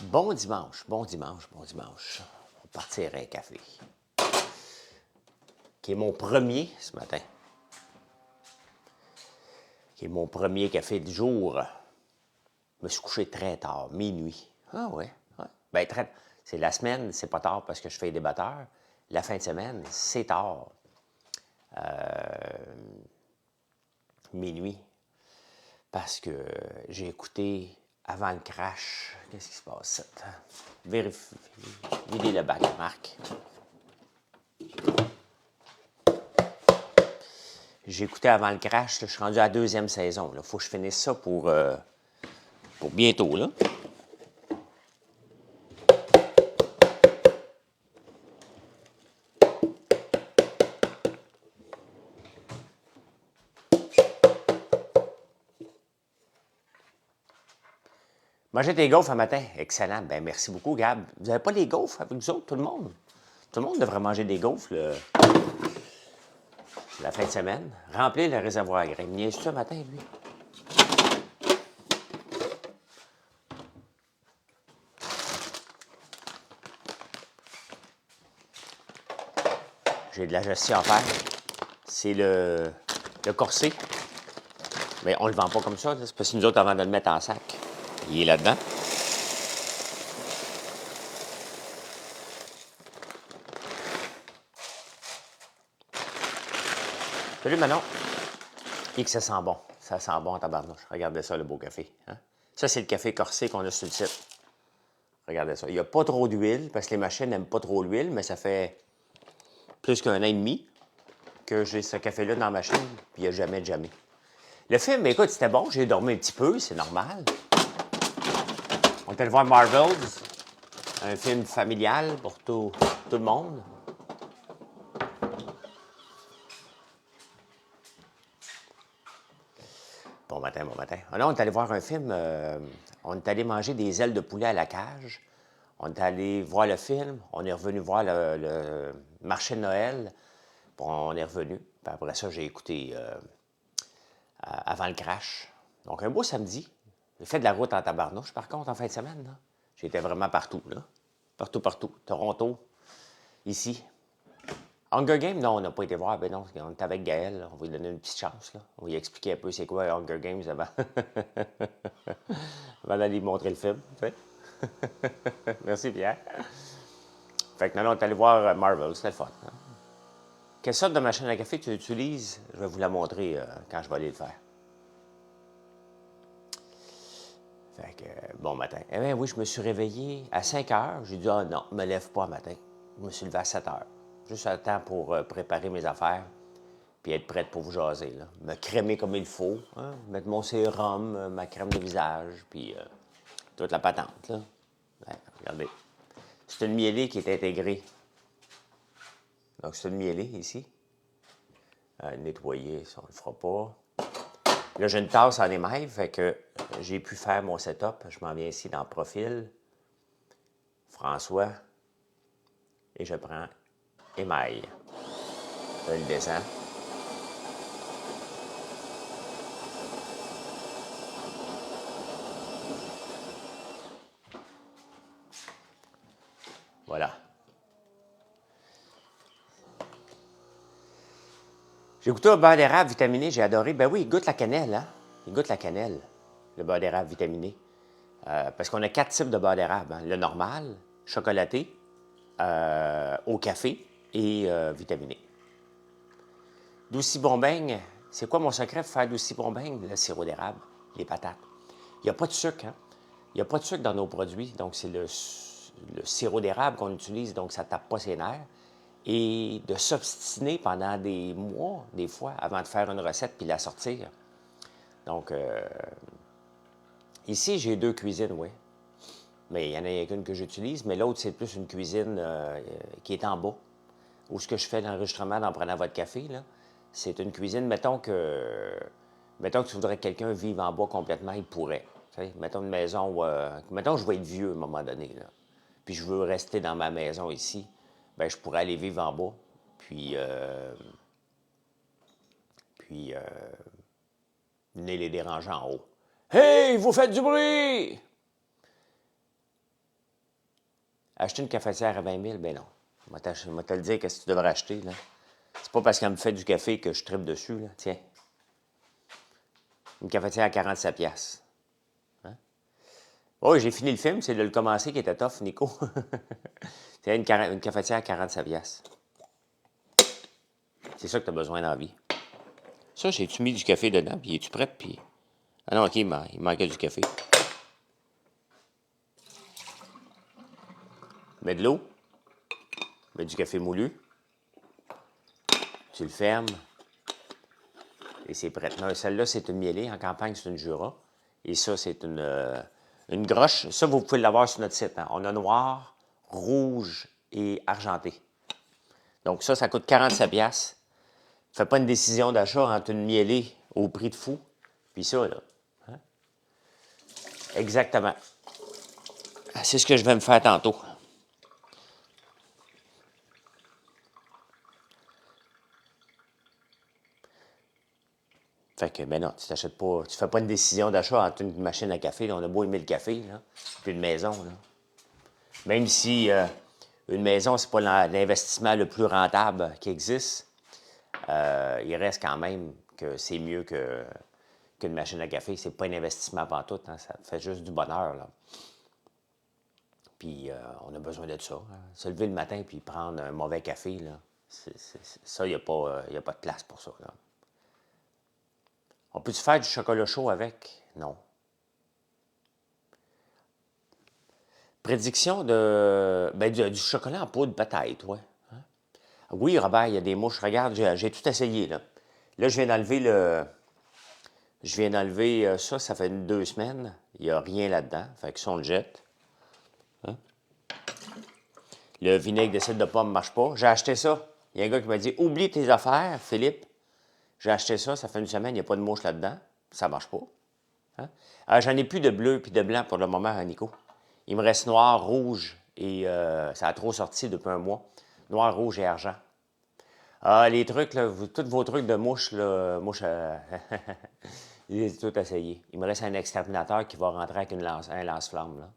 Bon dimanche, bon dimanche, bon dimanche. On va partir à un café. Qui est mon premier ce matin. Qui est mon premier café du jour. Je me suis couché très tard, minuit. Ah ouais, ouais. Ben, c'est la semaine, c'est pas tard parce que je fais des batteurs. La fin de semaine, c'est tard. Minuit. Parce que j'ai écouté avant le crash. Qu'est-ce qui se passe? Vérifiez. Videz le bac, Marc. J'ai écouté avant le crash, là, je suis rendu à la deuxième saison. Il faut que je finisse ça pour bientôt. Là. Manger des gaufres un matin, excellent. Ben merci beaucoup, Gab. Vous n'avez pas les gaufres avec vous autres, tout le monde? Tout le monde devrait manger des gaufres la fin de semaine. Remplir le réservoir à grains. Il est-ce un matin, lui? J'ai de la gestion à faire. C'est le corset. Mais on ne le vend pas comme ça. C'est parce que nous autres, avant de le mettre en sac, il est là-dedans. Salut Manon. Et que ça sent bon. Ça sent bon en tabarnouche. Regardez ça, le beau café. Hein? Ça, c'est le café corsé qu'on a sur le site. Regardez ça. Il n'y a pas trop d'huile, parce que les machines n'aiment pas trop l'huile, mais ça fait plus qu'un an et demi que j'ai ce café-là dans la machine, puis il n'y a jamais de jamais. Le film, écoute, c'était bon. J'ai dormi un petit peu, c'est normal. On était allé voir Marvels, un film familial pour tout le monde. Bon matin, bon matin. Alors, on est allé voir un film, on est allé manger des ailes de poulet à la cage. On est allé voir le film, on est revenu voir le marché de Noël, puis on est revenu. Puis après ça, j'ai écouté avant le crash. Donc, un beau samedi. J'ai fait de la route en tabarnouche, par contre, en fin de semaine. J'étais vraiment partout, là. Partout, partout. Toronto, ici. Hunger Games, non, on n'a pas été voir. Ben non, on est avec Gaël. Là. On va lui donner une petite chance. Là. On va lui expliquer un peu c'est quoi Hunger Games avant, avant d'aller lui montrer le film. Tu sais. Merci, Pierre. Fait que non, on est allé voir Marvel. C'était le fun. Hein? Quelle sorte de machine à café tu utilises? Je vais vous la montrer quand je vais aller le faire. Fait que, bon matin. Eh bien oui, je me suis réveillé à 5 heures. J'ai dit, ah non, ne me lève pas matin. Je me suis levé à 7 heures. Juste à temps pour préparer mes affaires, puis être prête pour vous jaser. Là. Me crémer comme il faut, hein? Mettre mon sérum, ma crème de visage, puis toute la patente. Là. Ouais, regardez. C'est une mielée qui est intégrée. Donc, c'est une mielée ici. Nettoyer, ça, on le fera pas. Là, j'ai une tasse en émail, fait que j'ai pu faire mon setup. Je m'en viens ici dans Profil. François. Et je prends émail. Je le descends. Voilà. J'ai goûté au beurre d'érable vitaminé, j'ai adoré. Ben oui, il goûte la cannelle, hein? Il goûte la cannelle, le beurre d'érable vitaminé. Parce qu'on a 4 types de beurre d'érable. Hein? Le normal, chocolaté, au café et vitaminé. Doucy Bombeigne, c'est quoi mon secret pour faire Doucy Bombeigne? Le sirop d'érable, les patates. Il n'y a pas de sucre, hein? Il n'y a pas de sucre dans nos produits, donc c'est le sirop d'érable qu'on utilise, donc ça ne tape pas ses nerfs. Et de s'obstiner pendant des mois, des fois, avant de faire une recette puis la sortir. Donc, ici, j'ai 2 cuisines, oui. Mais il y en a qu'une que j'utilise, mais l'autre, c'est plus une cuisine qui est en bas, où ce que je fais l'enregistrement en prenant votre café, là. C'est une cuisine, mettons que tu voudrais que quelqu'un vive en bas complètement, il pourrait. T'sais, mettons une maison où, mettons que je vais être vieux à un moment donné, là, puis je veux rester dans ma maison ici, bien, je pourrais aller vivre en bas, puis venez les déranger en haut. Hey, vous faites du bruit! Acheter une cafetière à 20 000, ben non. Je vais te le dire, qu'est-ce que tu devrais acheter, là. C'est pas parce qu'elle me fait du café que je tripe dessus, là. Tiens, une cafetière à 47 piastres. Hein? Oh, j'ai fini le film, c'est de le commencer qui était tough, Nico. C'est une cafetière à 47 piastres. C'est ça que tu as besoin dans la vie. Ça, j'ai-tu mis du café dedans, puis es-tu prêt, puis... Ah non, OK, il manquait du café. Mets de l'eau. Mets du café moulu. Tu le fermes. Et c'est prêt. Non, celle-là, c'est une mielée. En campagne, c'est une Jura. Et ça, c'est une groche. Ça, vous pouvez l'avoir sur notre site. Hein. On a noir, rouge et argenté. Donc ça coûte 47 piastres. Fais pas une décision d'achat entre une mielée au prix de fou. Puis ça, là. Hein? Exactement. C'est ce que je vais me faire tantôt. Fait que, ben non, tu t'achètes pas, tu fais pas une décision d'achat entre une machine à café. Là, on a beau aimer le café, là, puis une maison. Là. Même si une maison, c'est pas l'investissement le plus rentable qui existe, il reste quand même que c'est mieux qu'une machine à café. C'est pas un investissement pantoute, hein, ça fait juste du bonheur. Là. Puis on a besoin de ça. Hein. Se lever le matin puis prendre un mauvais café, là, ça, il n'y a pas de place pour ça. Là. On peut-tu faire du chocolat chaud avec? Non. Prédiction du chocolat en poudre, peut-être, ouais. Hein? Oui, Robert, il y a des mouches. Regarde, j'ai tout essayé, là. Là, je viens d'enlever ça fait 2 semaines. Il n'y a rien là-dedans. Fait que ça, on le jette. Hein? Le vinaigre de cidre de pomme ne marche pas. J'ai acheté ça. Il y a un gars qui m'a dit, oublie tes affaires, Philippe. J'ai acheté ça fait une semaine, il n'y a pas de mouche là-dedans. Ça ne marche pas. Hein? J'en ai plus de bleu et de blanc pour le moment, hein, Nico. Il me reste noir, rouge et ça a trop sorti depuis un mois. Noir, rouge et argent. Ah, les trucs, là, tous vos trucs de mouches, là, j'ai tout essayé. Il me reste un exterminateur qui va rentrer avec un lance-flamme. Là.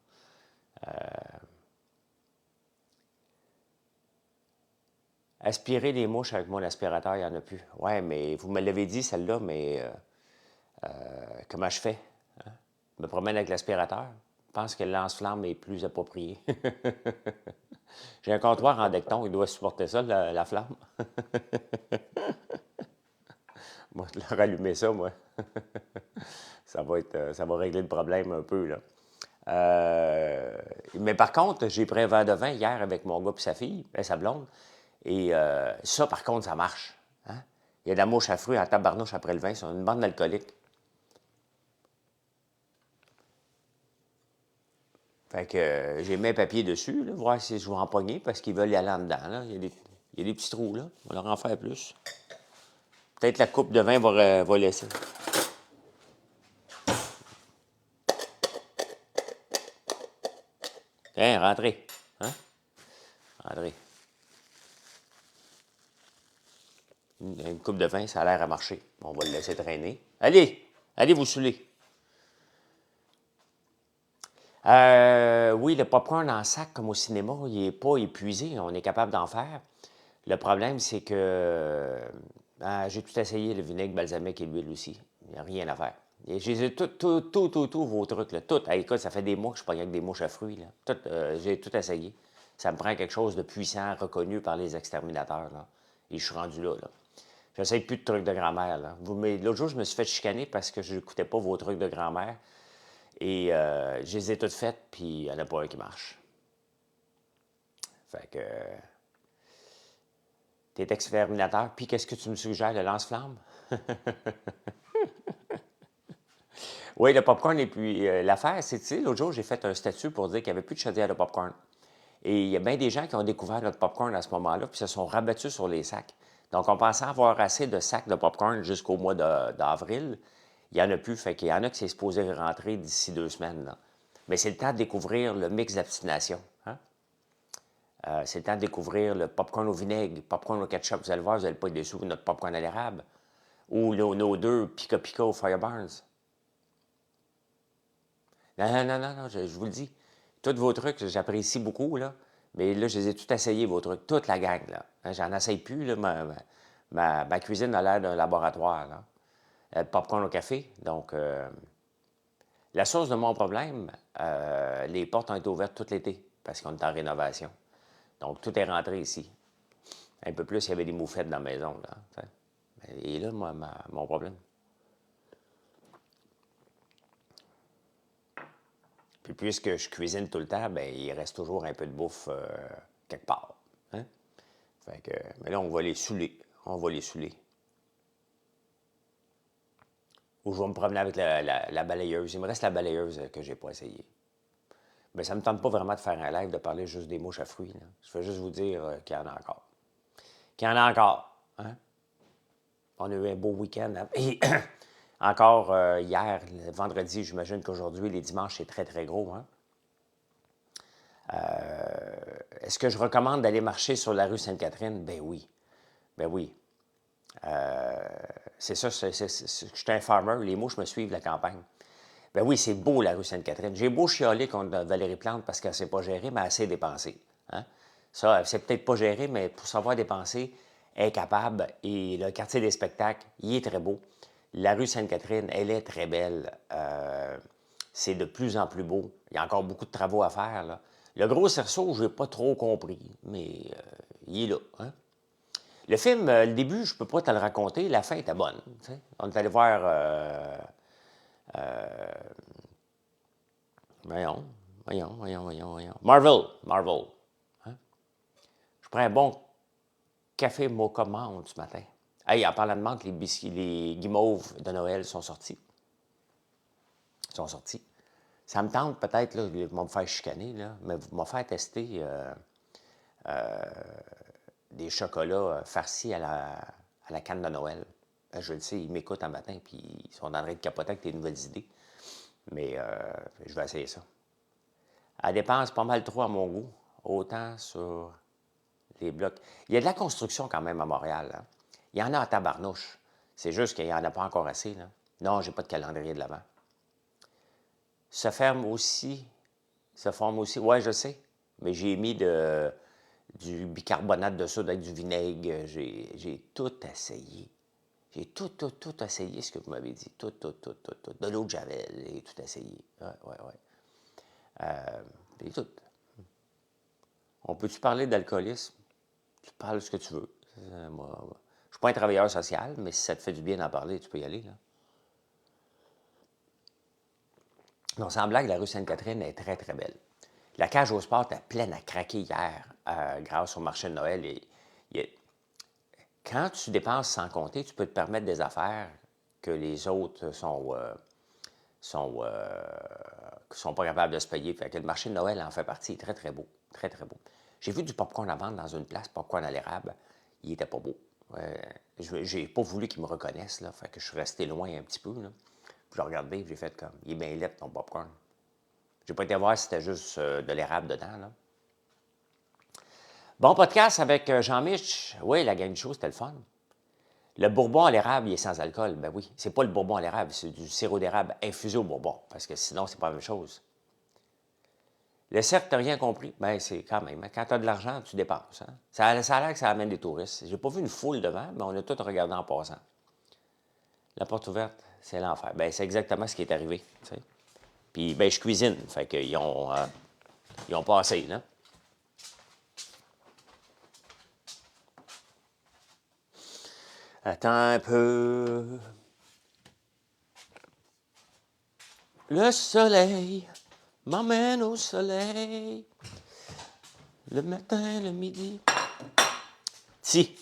Aspirer les mouches avec mon aspirateur, il n'y en a plus. Ouais, mais vous me l'avez dit, celle-là, mais comment je fais? Hein? Je me promène avec l'aspirateur. Je pense que le lance-flamme est plus approprié. J'ai un comptoir en decton, il doit supporter ça, la flamme. Moi, je vais rallumer ça, moi. Ça va régler le problème un peu, là. Mais par contre, j'ai pris un verre de vin hier avec mon gars et sa fille, sa blonde. Et ça, par contre, ça marche. Hein? Il y a de la mouche à fruits en tabarnouche après le vin. C'est une bande d'alcoolique. Fait que j'ai mis un papier dessus, là, voir si je vais empoigner, parce qu'ils veulent y aller en dedans. Là. Il y a des petits trous, là. On va leur en faire plus. Peut-être la coupe de vin va laisser. Tiens, rentrez. Hein? Rentrez. Une coupe de vin, ça a l'air à marcher. On va le laisser traîner. Allez! Allez vous saouler. Oui, le popcorn en sac, comme au cinéma, il n'est pas épuisé. On est capable d'en faire. Le problème, c'est que j'ai tout essayé, le vinaigre balsamique et l'huile aussi. Il n'y a rien à faire. Et j'ai tout vos trucs, là. Tout. Hey, écoute, ça fait des mois que je pogne avec des mouches à fruits, là. J'ai tout essayé. Ça me prend quelque chose de puissant, reconnu par les exterminateurs, là. Et je suis rendu là, là. J'essaie plus de trucs de grand-mère, là. L'autre jour, je me suis fait chicaner parce que je n'écoutais pas vos trucs de grand-mère. Et je les ai toutes faites, puis il n'y en a pas un qui marche. Fait que... T'es exterminateur, puis qu'est-ce que tu me suggères, le lance-flamme? Oui, le popcorn, et puis l'affaire, c'est, tu sais, l'autre jour, j'ai fait un statut pour dire qu'il n'y avait plus de chaudière de popcorn. Et il y a bien des gens qui ont découvert notre popcorn à ce moment-là, puis se sont rabattus sur les sacs. Donc, on pensait avoir assez de sacs de popcorn jusqu'au mois d'avril. Il n'y en a plus, fait qu'il y en a qui s'est supposé rentrer d'ici 2 semaines. Là. Mais c'est le temps de découvrir le mix d'abstination. Hein? C'est le temps de découvrir le popcorn au vinaigre, le popcorn au ketchup. Vous allez voir, vous n'allez pas être déçus, notre popcorn à l'érable. Ou nos deux Pika Pika au Fireburns. Non, je vous le dis. Tous vos trucs, j'apprécie beaucoup, là. Mais là, je les ai tous essayés, vos trucs, toute la gang, là. Hein, j'en essaye plus, là. Ma cuisine a l'air d'un laboratoire, là. Le popcorn au café. Donc, la source de mon problème, les portes ont été ouvertes tout l'été parce qu'on est en rénovation. Donc, tout est rentré ici. Un peu plus, il y avait des moufettes dans la maison, là. T'sais. Et là, moi, mon problème. Puis puisque je cuisine tout le temps, bien, il reste toujours un peu de bouffe quelque part. Hein? Fait que, mais là, on va les saouler. On va les saouler. Ou je vais me promener avec la balayeuse. Il me reste la balayeuse que je n'ai pas essayée. Bien, ça ne me tente pas vraiment de faire un live, de parler juste des mouches à fruits. Là. Je vais juste vous dire qu'il y en a encore. Qu'il y en a encore. Hein? On a eu un beau week-end. Et encore hier, le vendredi, j'imagine qu'aujourd'hui, les dimanches, c'est très, très gros. Hein? Est-ce que je recommande d'aller marcher sur la rue Sainte-Catherine? Ben oui. Ben oui. C'est ça, je suis un farmer, les mouches me suivent la campagne. Ben oui, c'est beau la rue Sainte-Catherine. J'ai beau chialer contre Valérie Plante parce qu'elle ne sait pas gérer, mais elle sait dépenser. Hein? Ça, c'est peut-être pas géré, mais pour savoir dépenser, elle est capable. Et le quartier des spectacles, il est très beau. La rue Sainte-Catherine, elle est très belle. C'est de plus en plus beau. Il y a encore beaucoup de travaux à faire. Là. Le gros cerceau, je n'ai pas trop compris, mais il est là. Hein? Le film, le début, je ne peux pas te le raconter. La fin était bonne. T'sais. On est allé voir... voyons. Marvel. Hein? Je prends un bon café mocha menthe ce matin. Hey, en parlant de menthe, les guimauves de Noël sont sortis. Ça me tente peut-être, là, ils vont me faire chicaner, là, mais ils vont me faire tester des chocolats farcis à la canne de Noël. Ben, je le sais, ils m'écoutent un matin, puis ils sont en train de capoter avec des nouvelles idées. Mais je vais essayer ça. Elle dépense pas mal trop à mon goût, autant sur les blocs. Il y a de la construction quand même à Montréal. Hein? Il y en a à tabarnouche. C'est juste qu'il n'y en a pas encore assez. Là. Non, j'ai pas de calendrier de l'avant. Se forme aussi. Oui, je sais. Mais j'ai mis du bicarbonate de soude avec du vinaigre. J'ai tout essayé. J'ai tout essayé ce que vous m'avez dit. Tout. De l'eau de Javel, j'ai tout essayé. Ouais. Et tout. On peut-tu parler d'alcoolisme? Tu parles ce que tu veux. Moi, je ne suis pas un travailleur social, mais si ça te fait du bien d'en parler, tu peux y aller. Là. Non, sans blague, la rue Sainte-Catherine est très, très belle. La cage au sport était pleine à craquer hier grâce au marché de Noël. Quand tu dépenses sans compter, tu peux te permettre des affaires que les autres sont pas capables de se payer. Fait que le marché de Noël en fait partie. Il est très, très beau. Très, très beau. J'ai vu du popcorn à vendre dans une place, popcorn à l'érable. Il était pas beau. J'ai pas voulu qu'ils me reconnaissent, là. Fait que je suis resté loin un petit peu, là. Puis j'ai regardé, j'ai fait comme, il est bien laid ton popcorn. J'ai pas été voir si c'était juste de l'érable dedans, là. Bon podcast avec Jean-Mich. Oui, la gang show, c'était le fun. Le bourbon à l'érable, il est sans alcool. Ben oui, c'est pas le bourbon à l'érable, c'est du sirop d'érable infusé au bourbon, parce que sinon, c'est pas la même chose. Le cercle, t'as rien compris? Bien, c'est quand même. Quand tu as de l'argent, tu dépenses. Hein? Ça a l'air que ça amène des touristes. J'ai pas vu une foule devant, mais on a tout regardé en passant. La porte ouverte, c'est l'enfer. Bien, c'est exactement ce qui est arrivé. T'sais. Puis, ben, je cuisine. Fait qu'ils ont passé, là. Attends un peu. Le soleil m'emmène au soleil. Le matin, le midi. Si,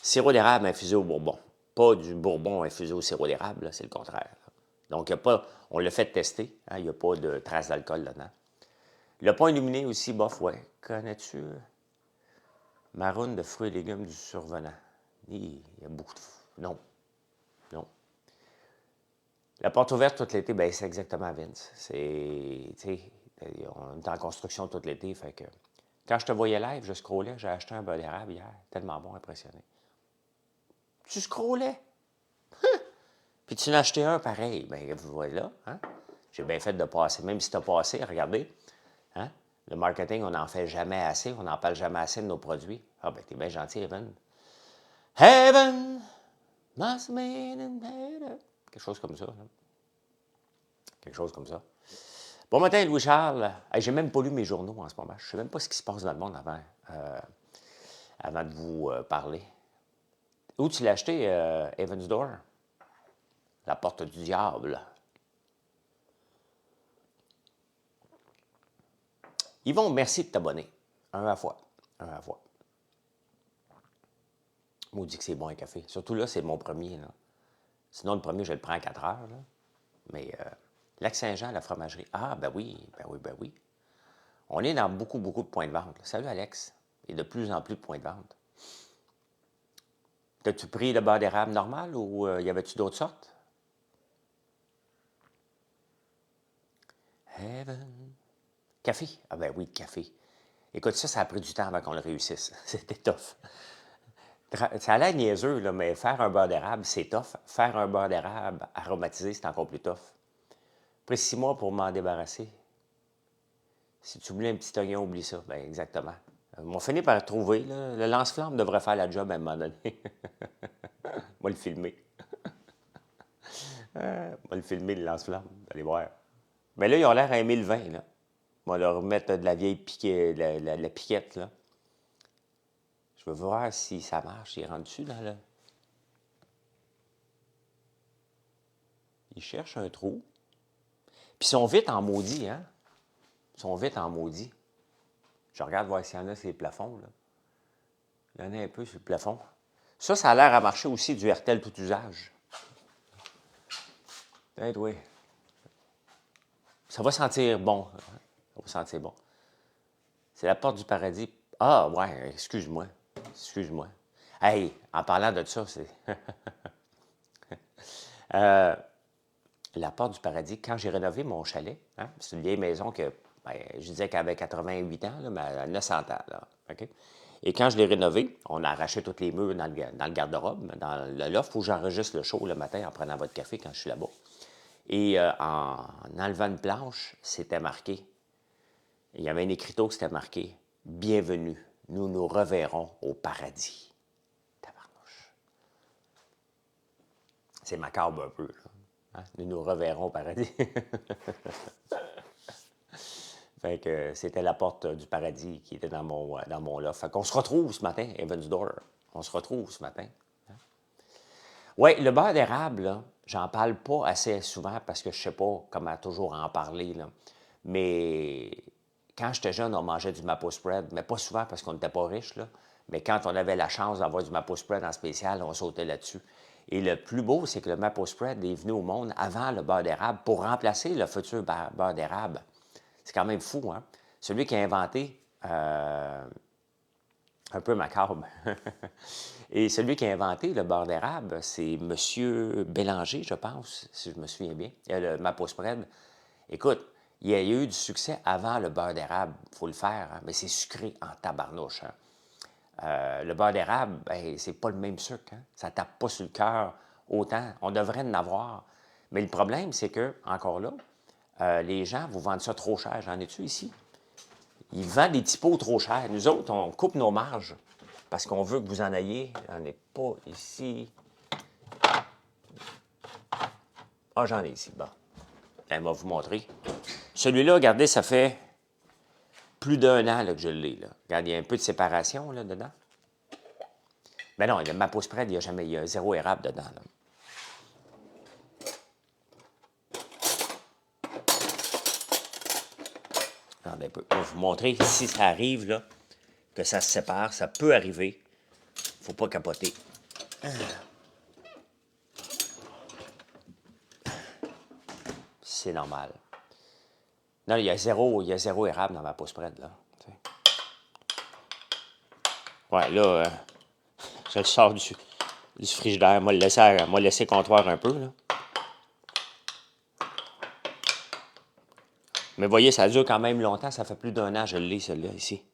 sirop d'érable infusé au bourbon. Pas du bourbon infusé au sirop d'érable, c'est le contraire. Donc, on l'a fait tester. Hein, il n'y a pas de trace d'alcool dedans. Le pain illuminé aussi, bof, ouais. Connais-tu Maroune de fruits et légumes du survenant? Il y a beaucoup de... Non. La porte ouverte tout l'été, bien, c'est exactement Vince. C'est, tu sais, on est en construction tout l'été, fait que... Quand je te voyais live, je scrollais, j'ai acheté un beurre d'érable hier. Tellement bon, impressionné. Tu scrollais? Puis tu en as acheté un pareil. Bien, voilà, hein? J'ai bien fait de passer. Même si tu as passé, regardez. Hein? Le marketing, on n'en fait jamais assez. On n'en parle jamais assez de nos produits. Ah, ben, t'es bien gentil, Evan. Heaven must mean in heaven. Quelque chose comme ça. Là. Quelque chose comme ça. Bon matin, Louis-Charles. Hey, j'ai même pas lu mes journaux en ce moment. Je ne sais même pas ce qui se passe dans le monde avant de vous parler. Où tu l'as acheté, Evans Door? La porte du diable. Yvon, merci de t'abonner. Un à la fois. Un à la fois. Maudit que c'est bon un café. Surtout là, c'est mon premier. Là. Sinon, le premier, je le prends à 4 heures. Là. Mais Lac-Saint-Jean, la fromagerie. Ah, ben oui, ben oui, ben oui. On est dans beaucoup, beaucoup de points de vente. Là. Salut, Alex. Il y a de plus en plus de points de vente. T'as-tu pris le beurre d'érable normal ou y avait-tu d'autres sortes? Heaven. Café? Ah ben oui, café. Écoute, ça a pris du temps avant qu'on le réussisse. C'était tough. Ça a l'air niaiseux, là, mais faire un beurre d'érable, c'est tough. Faire un beurre d'érable aromatisé, c'est encore plus tough. Après 6 mois pour m'en débarrasser. Si tu voulais un petit oignon, oublie ça. Bien, exactement. On finit par trouver. Là, le lance-flamme devrait faire la job à un moment donné. Moi, le filmer. Moi, le filmer, le lance-flamme. Allez voir. Mais là, ils ont l'air à aimer le vin. Là. On va leur remettre de la vieille la piquette. Là. Je veux voir si ça marche. Il rentre dessus dans le... Il cherche un trou. Puis ils sont vite en maudit, hein? Ils sont vite en maudit. Je regarde voir s'il y en a sur les plafonds, là. Il y en a un peu sur le plafond. Ça a l'air à marcher aussi du RTL tout usage. Peut-être, oui. Ça va sentir bon. Ça va sentir bon. C'est la porte du paradis. Ah, ouais, excuse-moi. Excuse-moi. Hey, en parlant de ça, c'est... la porte du paradis, quand j'ai rénové mon chalet, hein, c'est une vieille maison que, ben, je disais qu'elle avait 88 ans, là, mais elle a 900 ans. Là, OK? Et quand je l'ai rénové, on a arraché tous les murs dans le garde-robe, dans le loft où j'enregistre le show le matin en prenant votre café quand je suis là-bas. Et en enlevant une planche, c'était marqué, il y avait un écriteau qui s'était marqué « Bienvenue, nous nous reverrons au paradis ». Tabarnouche. C'est macabre un peu, là. Hein? Nous nous reverrons au paradis. Fait que c'était la porte du paradis qui était dans mon loft. Fait qu'on se retrouve ce matin, Evansdore. On se retrouve ce matin. Oui, le beurre d'érable, là, j'en parle pas assez souvent parce que je sais pas comment toujours en parler. Là. Mais quand j'étais jeune, on mangeait du maple spread, mais pas souvent parce qu'on n'était pas riche. Là. Mais quand on avait la chance d'avoir du maple spread en spécial, on sautait là-dessus. Et le plus beau, c'est que le maple spread est venu au monde avant le beurre d'érable pour remplacer le futur beurre d'érable. C'est quand même fou, hein? Celui qui a inventé, un peu macabre, et celui qui a inventé le beurre d'érable, c'est M. Bélanger, je pense, si je me souviens bien. Le maple spread. Écoute, il y a eu du succès avant le beurre d'érable, il faut le faire, hein? Mais c'est sucré en tabarnouche. Hein? Le beurre d'érable, ben, c'est pas le même sucre. Hein? Ça tape pas sur le cœur autant. On devrait en avoir. Mais le problème, c'est que, encore là, les gens vous vendent ça trop cher. J'en ai-tu ici? Ils vendent des typos trop chers. Nous autres, on coupe nos marges parce qu'on veut que vous en ayez. J'en ai pas ici. Ah, j'en ai ici. Bon. Elle va vous montrer. Celui-là, regardez, ça fait plus d'1 an là, que je l'ai. Là. Regarde, il y a un peu de séparation là, dedans. Mais non, le maple spread, il y a 0 érable dedans. Là. Regardez un peu. Je vais vous montrer si ça arrive, là, que ça se sépare. Ça peut arriver. Faut pas capoter. C'est normal. Non, il y a zéro érable dans ma pause spread, là. Ouais, là, je le sors du frigidaire. Moi, le laisser comptoir un peu, là. Mais voyez, ça dure quand même longtemps. Ça fait plus d'1 an, je l'ai, celui-là, ici.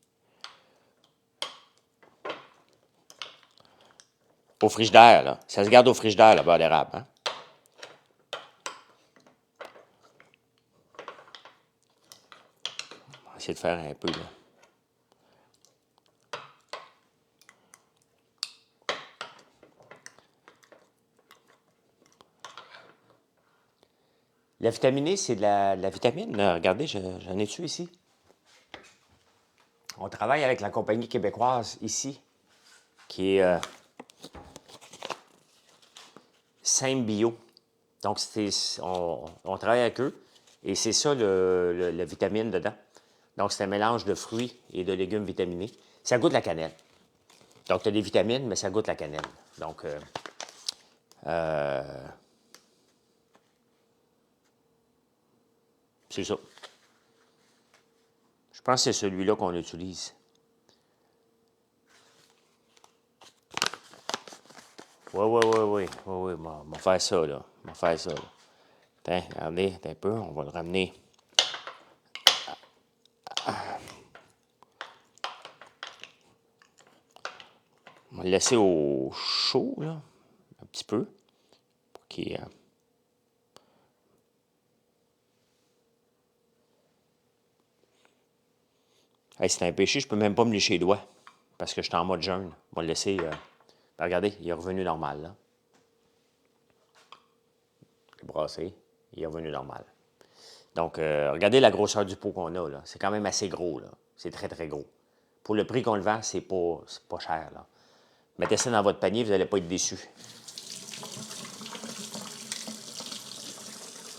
Au frigidaire, là. Ça se garde au frigidaire, le beurre d'érable, hein. On va essayer de faire un peu, là. La vitamine E, c'est de la vitamine. Regardez, j'en ai dessus ici. On travaille avec la compagnie québécoise ici, qui est Symbio. Donc, on travaille avec eux et c'est ça la vitamine dedans. Donc, c'est un mélange de fruits et de légumes vitaminés. Ça goûte la cannelle. Donc, tu as des vitamines, mais ça goûte la cannelle. Donc, c'est ça. Je pense que c'est celui-là qu'on utilise. Oui, oui, oui, oui. Oui, oui, on va faire ça, là. On va faire ça, là. Attends, regardez, un peu, on va le ramener. On va le laisser au chaud, là, un petit peu, pour qu'il... Hey, c'est un péché, je peux même pas me lécher les doigts, parce que je suis en mode jeûne. On va le laisser... Ben, regardez, il est revenu normal, là. Il est brassé, il est revenu normal. Donc, regardez la grosseur du pot qu'on a, là. C'est quand même assez gros, là. C'est très, très gros. Pour le prix qu'on le vend, c'est pas cher, là. Mettez ça dans votre panier, vous n'allez pas être déçus.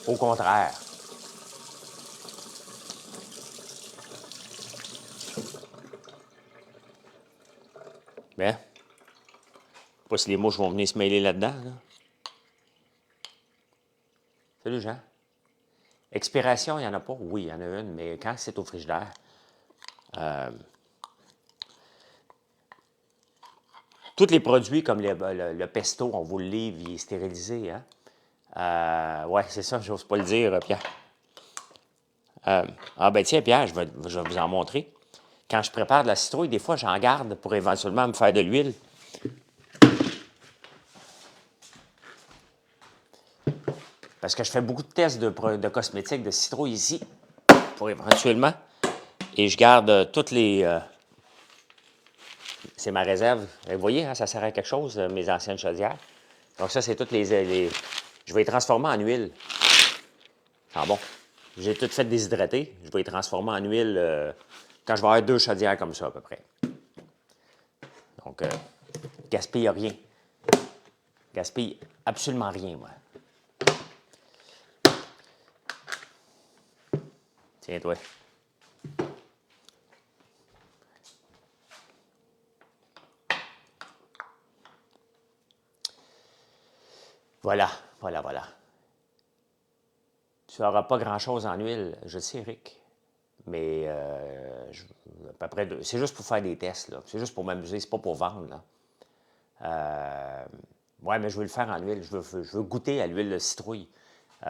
Au contraire. Ben, pas si les mouches vont venir se mêler là-dedans, là. Salut, Jean. Expiration, il n'y en a pas? Oui, il y en a une, mais quand c'est au frigidaire, tous les produits comme le pesto, on vous le livre, il est stérilisé, hein? Ouais, c'est ça, j'ose pas le dire, Pierre. Ben tiens, Pierre, je vais vous en montrer. Quand je prépare de la citrouille, des fois, j'en garde pour éventuellement me faire de l'huile. Parce que je fais beaucoup de tests de cosmétiques, de citrouille ici, pour éventuellement. Et je garde toutes les... c'est ma réserve. Vous voyez, hein, ça sert à quelque chose, mes anciennes chaudières. Donc ça, c'est toutes les... Je vais les transformer en huile. Ah bon. J'ai tout fait déshydrater. Je vais les transformer en huile quand je vais avoir 2 chaudières comme ça, à peu près. Donc, gaspille rien. Gaspille absolument rien, moi. Tiens-toi. Voilà, voilà, voilà. Tu n'auras pas grand-chose en huile, je sais, Eric. Mais à peu près, c'est juste pour faire des tests, là. C'est juste pour m'amuser, c'est pas pour vendre, là. Ouais, mais je veux le faire en huile. Je veux goûter à l'huile de citrouille.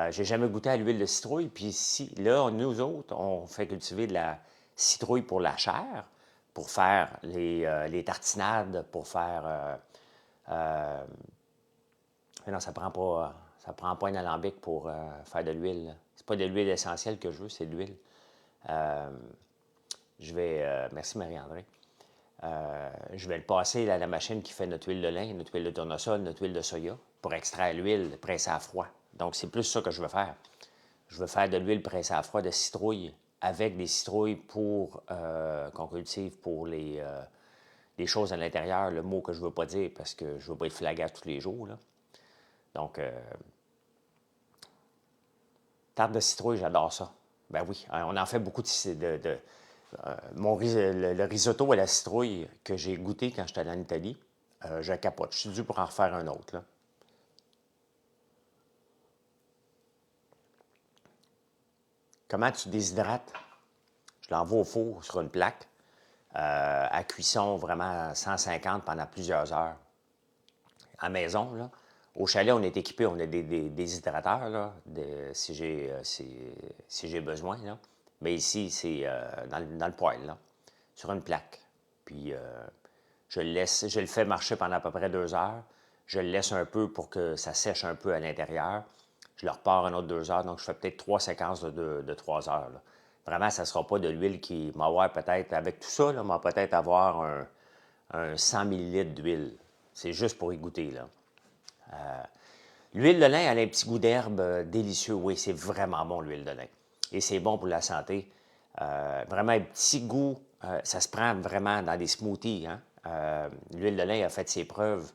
J'ai jamais goûté à l'huile de citrouille. Puis si, là, nous autres, on fait cultiver de la citrouille pour la chair, pour faire les tartinades, pour faire... mais non, ça prend pas un alambic pour faire de l'huile. C'est pas de l'huile essentielle que je veux, c'est de l'huile. Merci Marie-André. Je vais le passer à la machine qui fait notre huile de lin, notre huile de tournesol, notre huile de soya pour extraire l'huile pressée à froid. Donc, c'est plus ça que je veux faire. Je veux faire de l'huile pressée à froid de citrouille avec des citrouilles pour qu'on cultive pour les choses à l'intérieur, le mot que je ne veux pas dire parce que je ne veux pas être flagué tous les jours, là. Donc, tarte de citrouille, j'adore ça. Ben oui, on en fait beaucoup le risotto à la citrouille que j'ai goûté quand j'étais allé en Italie, je capote. Je suis dû pour en refaire un autre, là. Comment tu déshydrates? Je l'envoie au four sur une plaque, à cuisson vraiment 150 pendant plusieurs heures. À la maison, là, au chalet, on est équipé, on a des déshydrateurs, là, si j'ai besoin, là. Mais ici, c'est dans le poêle, là, sur une plaque. Puis, je le fais marcher pendant à peu près 2 heures. Je le laisse un peu pour que ça sèche un peu à l'intérieur. Je le repars un autre 2 heures. Donc, je fais peut-être 3 séquences de 3 heures, là. Vraiment, ça ne sera pas de l'huile qui va avoir peut-être, avec tout ça, là, va peut-être avoir un 100 ml d'huile. C'est juste pour y goûter, là. L'huile de lin, elle a un petit goût d'herbe délicieux. Oui, c'est vraiment bon, l'huile de lin. Et c'est bon pour la santé. Vraiment un petit goût. Ça se prend vraiment dans des smoothies. Hein? L'huile de lin a fait ses preuves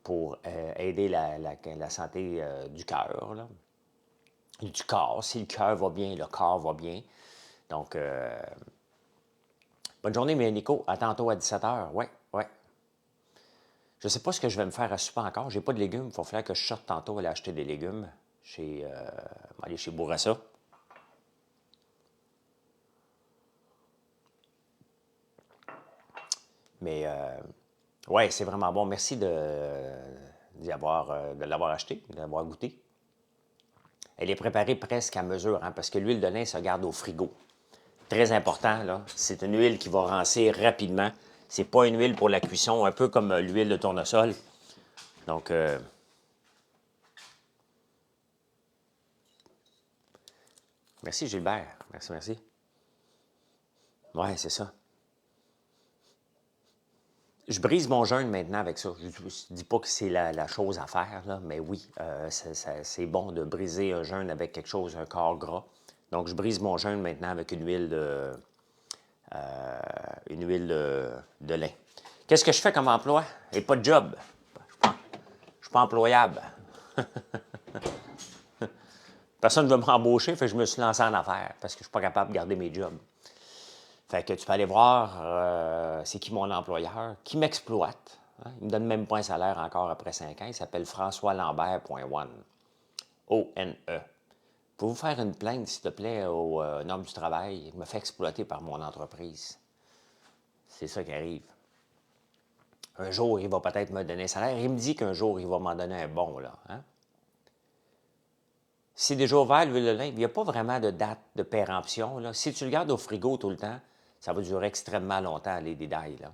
pour aider la santé du cœur. Du corps. Si le cœur va bien, le corps va bien. Donc, bonne journée, mais Nico. À tantôt à 17h. Ouais, ouais. Je ne sais pas ce que je vais me faire à souper encore. J'ai pas de légumes. Il va falloir que je sorte tantôt aller acheter des légumes aller chez Bourassa. Mais ouais, c'est vraiment bon. Merci de l'avoir acheté, de l'avoir goûté. Elle est préparée presque à mesure, hein, parce que l'huile de lin se garde au frigo. Très important, là. C'est une huile qui va rancir rapidement. C'est pas une huile pour la cuisson, un peu comme l'huile de tournesol. Donc, merci Gilbert. Merci, merci. Ouais, c'est ça. Je brise mon jeûne maintenant avec ça. Je ne dis pas que c'est la chose à faire, là, mais oui, c'est bon de briser un jeûne avec quelque chose, un corps gras. Donc, je brise mon jeûne maintenant avec une huile de lin. Qu'est-ce que je fais comme emploi? Et pas de job. Je ne suis pas employable. Personne ne veut m'embaucher, fait que je me suis lancé en affaires parce que je ne suis pas capable de garder mes jobs. Fait que tu peux aller voir c'est qui mon employeur, qui m'exploite. Hein? Il ne me donne même pas un salaire encore après 5 ans. Il s'appelle François Lambert.one. O-N-E. Pouvez-vous faire une plainte, s'il te plaît, au Norme du travail? Il me fait exploiter par mon entreprise. C'est ça qui arrive. Un jour, il va peut-être me donner un salaire. Il me dit qu'un jour, il va m'en donner un bon, là. Hein? C'est déjà ouvert, l'huile de lin. Il n'y a pas vraiment de date de péremption. Là. Si tu le gardes au frigo tout le temps, ça va durer extrêmement longtemps, les détails. Là.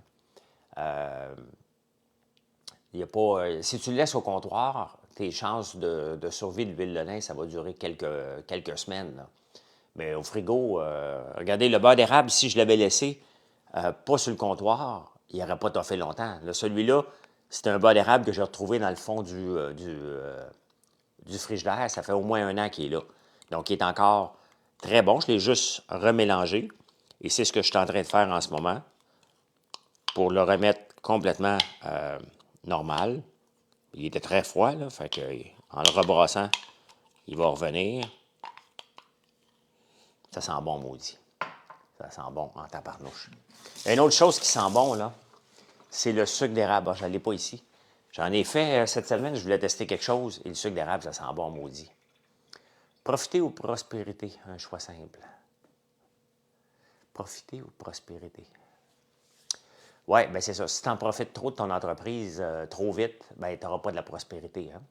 Il y a pas, si tu le laisses au comptoir, tes chances de survie de l'huile de lin, ça va durer quelques semaines. Là. Mais au frigo, regardez, le beurre d'érable, si je l'avais laissé pas sur le comptoir, il n'aurait pas toffé longtemps. Là, celui-là, c'est un beurre d'érable que j'ai retrouvé dans le fond du frigidaire. Ça fait au moins un an qu'il est là. Donc, il est encore très bon. Je l'ai juste remélangé. Et c'est ce que je suis en train de faire en ce moment pour le remettre complètement normal. Il était très froid, là. Fait que, en le rebrassant, il va revenir. Ça sent bon, maudit. Ça sent bon en tabarnouche. Une autre chose qui sent bon, là, c'est le sucre d'érable. Je ne l'ai pas ici. J'en ai fait cette semaine, je voulais tester quelque chose, et le sucre d'érable, ça sent bon, maudit. Profiter ou prospérité? Un choix simple. Profiter ou prospérité? Oui, bien c'est ça. Si tu en profites trop de ton entreprise trop vite, bien, tu n'auras pas de la prospérité. Hein?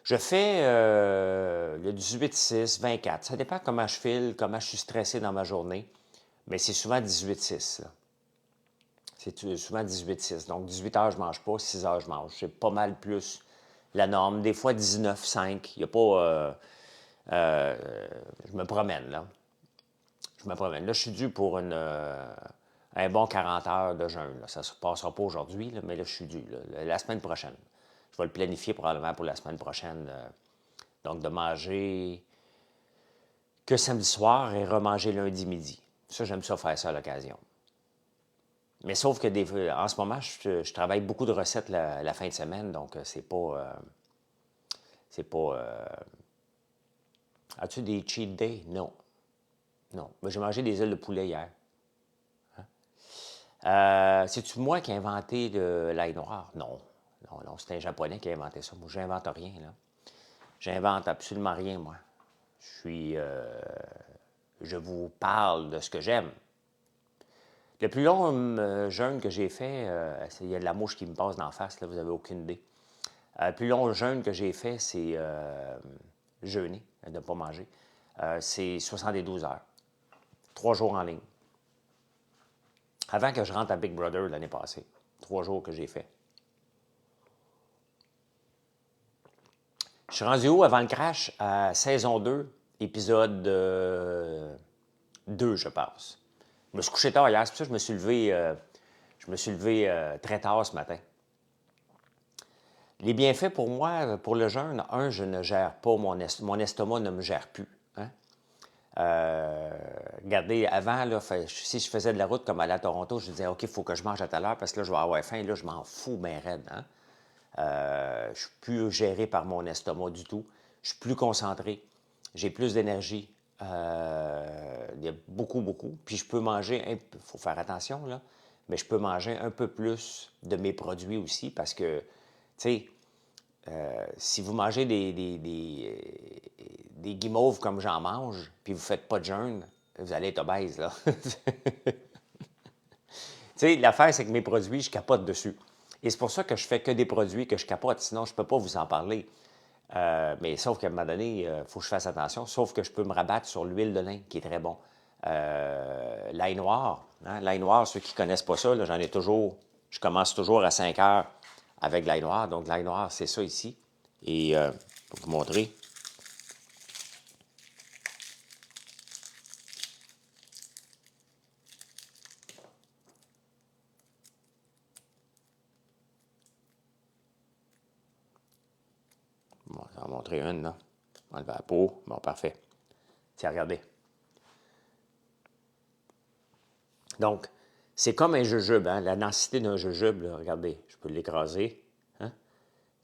Je fais le 18-6, 24. Ça dépend comment je file, comment je suis stressé dans ma journée. Mais c'est souvent 18-6. C'est souvent 18-6. Donc, 18 heures, je ne mange pas, 6 heures, je mange. C'est pas mal plus la norme. Des fois, 19-5. Il n'y a pas... je me promène, là. Je me promène. Là, je suis dû pour un bon 40 heures de jeûne. Là. Ça ne se passera pas aujourd'hui, mais là, je suis dû. Là, la semaine prochaine. Je vais le planifier probablement pour la semaine prochaine. Donc, de manger que samedi soir et remanger lundi midi. Ça, j'aime ça faire ça à l'occasion. Mais sauf que en ce moment, je travaille beaucoup de recettes la fin de semaine, donc c'est pas... As-tu des cheat days? Non. Non. Mais j'ai mangé des ailes de poulet hier. C'est-tu moi qui ai inventé l'ail noir? Non. Non, non, c'est un Japonais qui a inventé ça. Moi, j'invente rien, là. J'invente absolument rien, moi. Je vous parle de ce que j'aime. Le plus long jeûne que j'ai fait, il y a de la mouche qui me passe d'en face, là, vous n'avez aucune idée. Le plus long jeûne que j'ai fait, c'est jeûner, de ne pas manger. C'est 72 heures. 3 jours en ligne. Avant que je rentre à Big Brother l'année passée. 3 jours que j'ai fait. Je suis rendu où avant le crash? À saison 2, épisode 2, je pense. Je me suis couché tard hier, c'est pour ça que je me suis levé très tard ce matin. Les bienfaits pour moi, pour le jeûne, un, je ne gère pas mon estomac ne me gère plus. Hein? Regardez, avant, là, si je faisais de la route comme aller à Toronto, je disais, OK, il faut que je mange à telle heure parce que là, je vais avoir faim. Là, je m'en fous, ben raide. Hein? Je ne suis plus géré par mon estomac du tout. Je suis plus concentré. J'ai plus d'énergie. Il y a beaucoup, beaucoup. Puis je peux manger, il faut faire attention, là, mais je peux manger un peu plus de mes produits aussi parce que, tu sais, si vous mangez des guimauves comme j'en mange, puis vous ne faites pas de jeûne, vous allez être obèse, là. Tu sais, l'affaire, c'est que mes produits, je capote dessus. Et c'est pour ça que je fais que des produits que je capote, sinon je ne peux pas vous en parler. Mais sauf qu'à un moment donné, il faut que je fasse attention. Sauf que je peux me rabattre sur l'huile de lin, qui est très bon. L'ail noir. Hein? L'ail noir, ceux qui ne connaissent pas ça, j'en ai toujours. Je commence toujours à 5 heures avec l'ail noir. Donc, l'ail noir, c'est ça ici. Et pour vous montrer. Bon, je vais en montrer une, là. Enlever la peau. Bon, parfait. Tiens, regardez. Donc, c'est comme un jujube, hein? La densité d'un jujube, là, regardez, je peux l'écraser. Hein?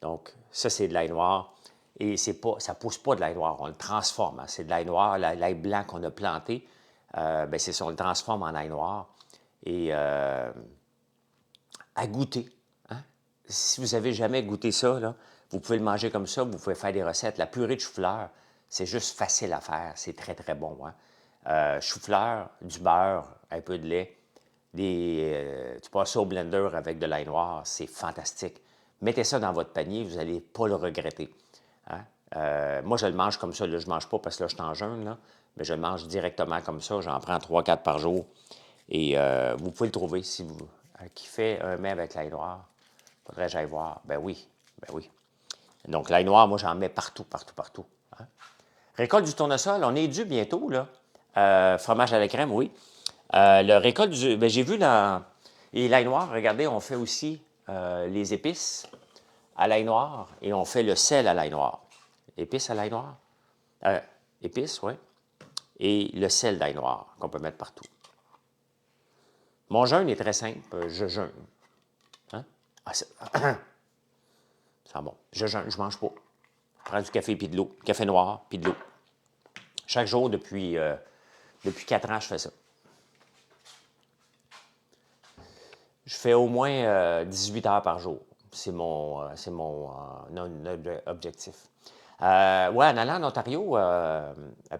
Donc, ça, c'est de l'ail noir. Et c'est pas, ça ne pousse pas de l'ail noir, on le transforme. Hein? C'est de l'ail noir, l'ail blanc qu'on a planté, ben c'est ça, on le transforme en ail noir. Et à goûter. Hein? Si vous n'avez jamais goûté ça, là, vous pouvez le manger comme ça, vous pouvez faire des recettes. La purée de chou-fleur, c'est juste facile à faire, c'est très, très bon. Hein? Chou-fleur, du beurre, un peu de lait, tu passes ça au blender avec de l'ail noir, c'est fantastique. Mettez ça dans votre panier, vous n'allez pas le regretter. Hein? Moi, je le mange comme ça. Là, je ne mange pas parce que là, je suis en jeûne, là, mais je le mange directement comme ça. J'en prends 3-4 par jour. Et vous pouvez le trouver si vous... qui fait un mets avec l'ail noir. Faudrait que j'aille voir. Ben oui, ben oui. Donc, l'ail noir, moi, j'en mets partout, partout, partout. Hein? Récolte du tournesol, on est dû bientôt, là. Fromage à la crème, oui. Le récolte du... Ben, j'ai vu dans... Et l'ail noir, regardez, on fait aussi les épices à l'ail noir et on fait le sel à l'ail noir. Épices à l'ail noir. Épices, oui. Et le sel d'ail noir qu'on peut mettre partout. Mon jeûne est très simple. Je jeûne. Hein? Ah, c'est bon. Je jeûne, je ne mange pas. Je prends du café puis de l'eau. Café noir puis de l'eau. Chaque jour depuis 4 ans, je fais ça. Je fais au moins 18 heures par jour. C'est mon objectif. Ouais, en allant en Ontario,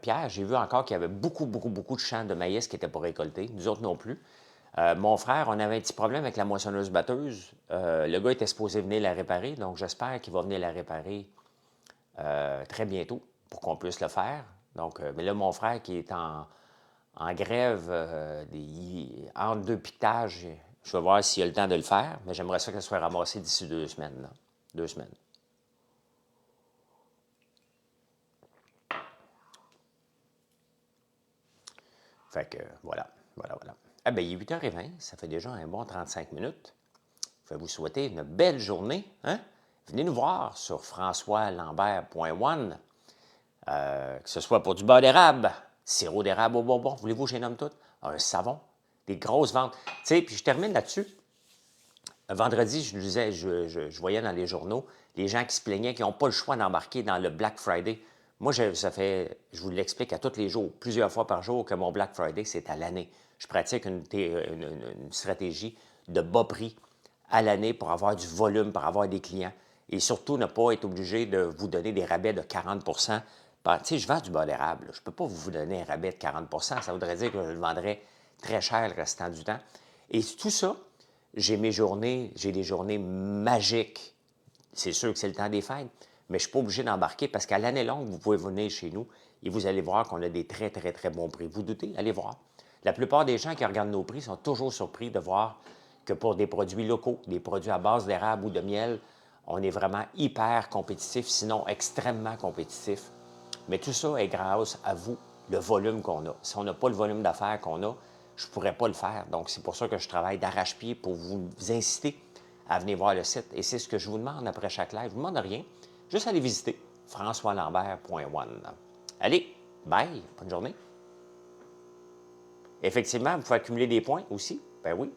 Pierre, j'ai vu encore qu'il y avait beaucoup, beaucoup, beaucoup de champs de maïs qui n'étaient pas récoltés. Nous autres non plus. Mon frère, on avait un petit problème avec la moissonneuse-batteuse. Le gars était supposé venir la réparer, donc j'espère qu'il va venir la réparer très bientôt pour qu'on puisse le faire. Donc, mais là, mon frère qui est en grève entre 2 piquetages, je vais voir s'il a le temps de le faire, mais j'aimerais ça que ça soit ramassé d'ici 2 semaines. Là. 2 semaines. Fait que voilà, voilà, voilà. Ah ben, il est 8h20, ça fait déjà un bon 35 minutes. Je vais vous souhaiter une belle journée. Hein? Venez nous voir sur françoislambert.one, que ce soit pour du beurre d'érable, sirop d'érable au bonbon, voulez-vous que je les nomme toutes? Un savon, des grosses ventes. Tu sais, puis je termine là-dessus. Vendredi, je disais, je voyais dans les journaux les gens qui se plaignaient, qui n'ont pas le choix d'embarquer dans le Black Friday. Moi, je vous l'explique à tous les jours, plusieurs fois par jour, que mon Black Friday, c'est à l'année. Je pratique une stratégie de bas prix à l'année pour avoir du volume, pour avoir des clients. Et surtout, ne pas être obligé de vous donner des rabais de 40 Tu sais, je vends du beurre d'érable. Je ne peux pas vous donner un rabais de 40 Ça voudrait dire que je le vendrais très cher le restant du temps. Et tout ça, j'ai des journées magiques. C'est sûr que c'est le temps des fêtes, mais je ne suis pas obligé d'embarquer parce qu'à l'année longue, vous pouvez venir chez nous et vous allez voir qu'on a des très, très, très bons prix. Vous doutez? Allez voir. La plupart des gens qui regardent nos prix sont toujours surpris de voir que pour des produits locaux, des produits à base d'érable ou de miel, on est vraiment hyper compétitif, sinon extrêmement compétitif. Mais tout ça est grâce à vous, le volume qu'on a. Si on n'a pas le volume d'affaires qu'on a, je ne pourrais pas le faire. Donc, c'est pour ça que je travaille d'arrache-pied pour vous inciter à venir voir le site. Et c'est ce que je vous demande après chaque live. Je ne vous demande rien. Juste aller visiter françoislambert.one. Allez, bye, bonne journée. Effectivement, vous pouvez accumuler des points aussi. Ben oui,